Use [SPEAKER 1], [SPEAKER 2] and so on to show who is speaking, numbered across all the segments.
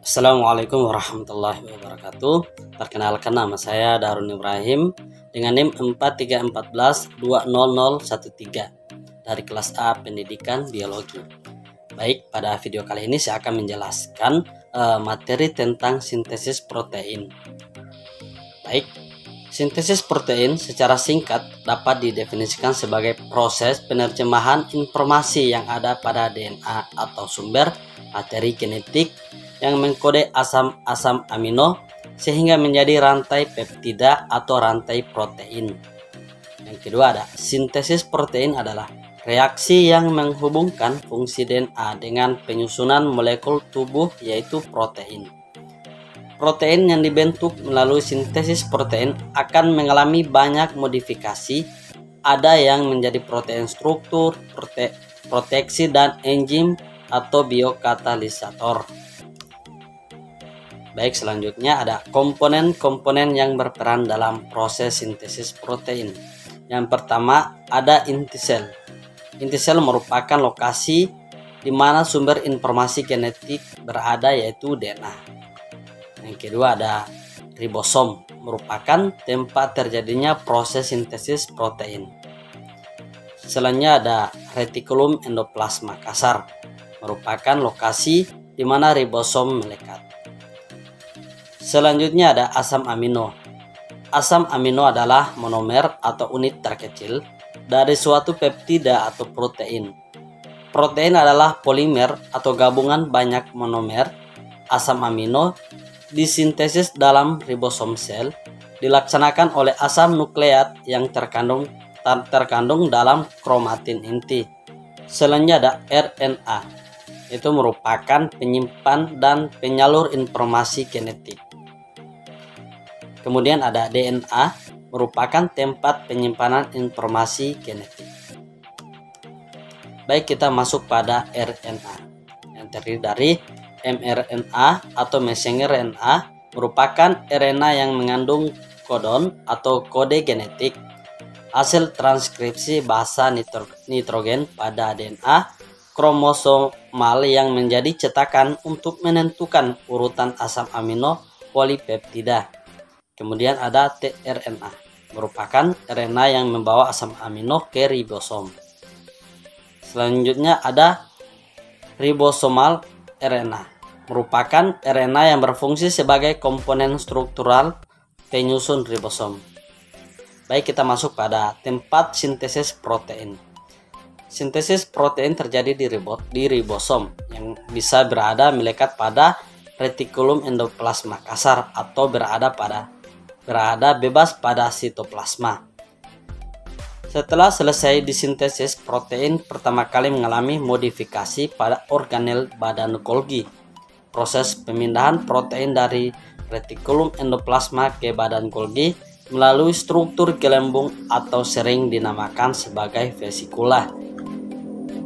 [SPEAKER 1] Assalamualaikum warahmatullahi wabarakatuh. Perkenalkan, nama saya Darun Ibrahim dengan NIM 4314200013 dari kelas A Pendidikan Biologi. Baik, pada video kali ini saya akan menjelaskan materi tentang sintesis protein. Baik, sintesis protein secara singkat dapat didefinisikan sebagai proses penerjemahan informasi yang ada pada DNA atau sumber materi genetik yang mengkode asam-asam amino sehingga menjadi rantai peptida atau rantai protein. Yang kedua, ada sintesis protein adalah reaksi yang menghubungkan fungsi DNA dengan penyusunan molekul tubuh yaitu protein. Protein yang dibentuk melalui sintesis protein akan mengalami banyak modifikasi. Ada yang menjadi protein struktur, proteksi, dan enzim atau biokatalisator. Baik, selanjutnya ada komponen-komponen yang berperan dalam proses sintesis protein. Yang pertama ada inti sel. Inti sel merupakan lokasi di mana sumber informasi genetik berada yaitu DNA. Yang kedua ada ribosom, merupakan tempat terjadinya proses sintesis protein. Selanjutnya ada retikulum endoplasma kasar, merupakan lokasi di mana ribosom melekat. Selanjutnya ada asam amino. Asam amino adalah monomer atau unit terkecil dari suatu peptida atau protein. Protein adalah polimer atau gabungan banyak monomer asam amino disintesis dalam ribosom sel, dilaksanakan oleh asam nukleat yang terkandung dalam kromatin inti. Selanjutnya ada RNA. Itu merupakan penyimpan dan penyalur informasi genetik. Kemudian ada DNA, merupakan tempat penyimpanan informasi genetik. Baik, kita masuk pada RNA yang terdiri dari mRNA atau messenger RNA, merupakan RNA yang mengandung kodon atau kode genetik, hasil transkripsi bahasa nitrogen pada DNA kromosomal yang menjadi cetakan untuk menentukan urutan asam amino polipeptida. Kemudian ada tRNA, merupakan RNA yang membawa asam amino ke ribosom. Selanjutnya ada ribosomal RNA, merupakan RNA yang berfungsi sebagai komponen struktural penyusun ribosom. Baik, kita masuk pada tempat sintesis protein. Sintesis protein terjadi di ribosom yang bisa berada melekat pada retikulum endoplasma kasar atau berada bebas pada sitoplasma. Setelah selesai disintesis, protein pertama kali mengalami modifikasi pada organel badan Golgi. Proses pemindahan protein dari retikulum endoplasma ke badan Golgi melalui struktur gelembung atau sering dinamakan sebagai vesikula.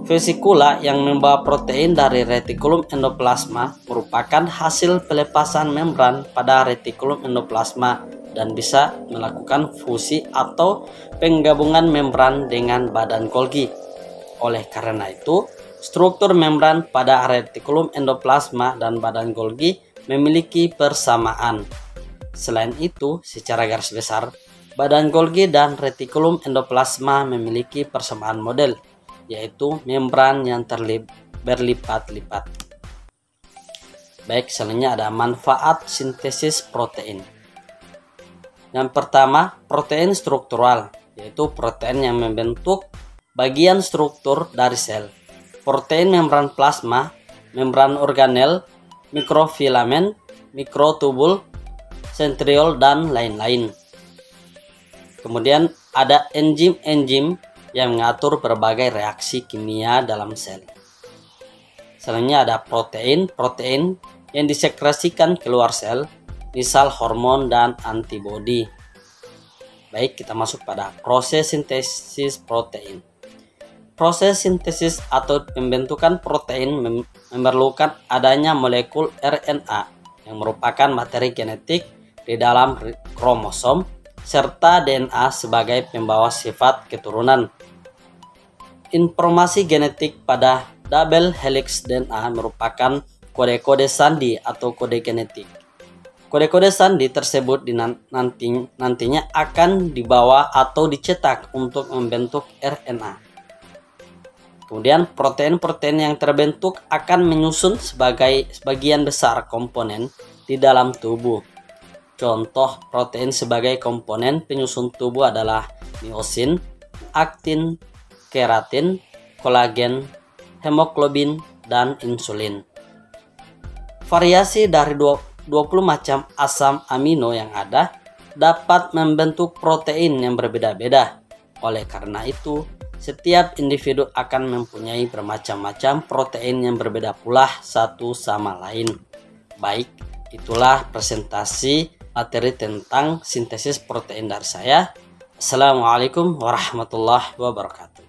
[SPEAKER 1] Vesikula yang membawa protein dari retikulum endoplasma merupakan hasil pelepasan membran pada retikulum endoplasma dan bisa melakukan fusi atau penggabungan membran dengan badan Golgi. Oleh karena itu, struktur membran pada retikulum endoplasma dan badan Golgi memiliki persamaan. Selain itu, secara garis besar, badan Golgi dan retikulum endoplasma memiliki persamaan model, yaitu membran yang berlipat-lipat. Baik, selanjutnya ada manfaat sintesis protein. Yang pertama, protein struktural, yaitu protein yang membentuk bagian struktur dari sel. Protein membran plasma, membran organel, mikrofilamen, mikrotubul, sentriol, dan lain-lain. Kemudian ada enzim-enzim yang mengatur berbagai reaksi kimia dalam sel. Selanjutnya ada protein yang disekresikan keluar sel, misal hormon dan antibodi. Baik, kita masuk pada proses sintesis protein. Proses sintesis atau pembentukan protein memerlukan adanya molekul RNA yang merupakan materi genetik di dalam kromosom serta DNA sebagai pembawa sifat keturunan. Informasi genetik pada double helix DNA merupakan kode-kode sandi atau kode genetik. Kode-kode sandi tersebut nantinya akan dibawa atau dicetak untuk membentuk RNA. Kemudian protein-protein yang terbentuk akan menyusun sebagian besar komponen di dalam tubuh. Contoh protein sebagai komponen penyusun tubuh adalah miosin, aktin, keratin, kolagen, hemoglobin, dan insulin. Variasi dari 20 macam asam amino yang ada dapat membentuk protein yang berbeda-beda. Oleh karena itu, setiap individu akan mempunyai bermacam-macam protein yang berbeda pula satu sama lain. Baik, itulah presentasi materi tentang sintesis protein dari saya. Assalamualaikum warahmatullahi wabarakatuh.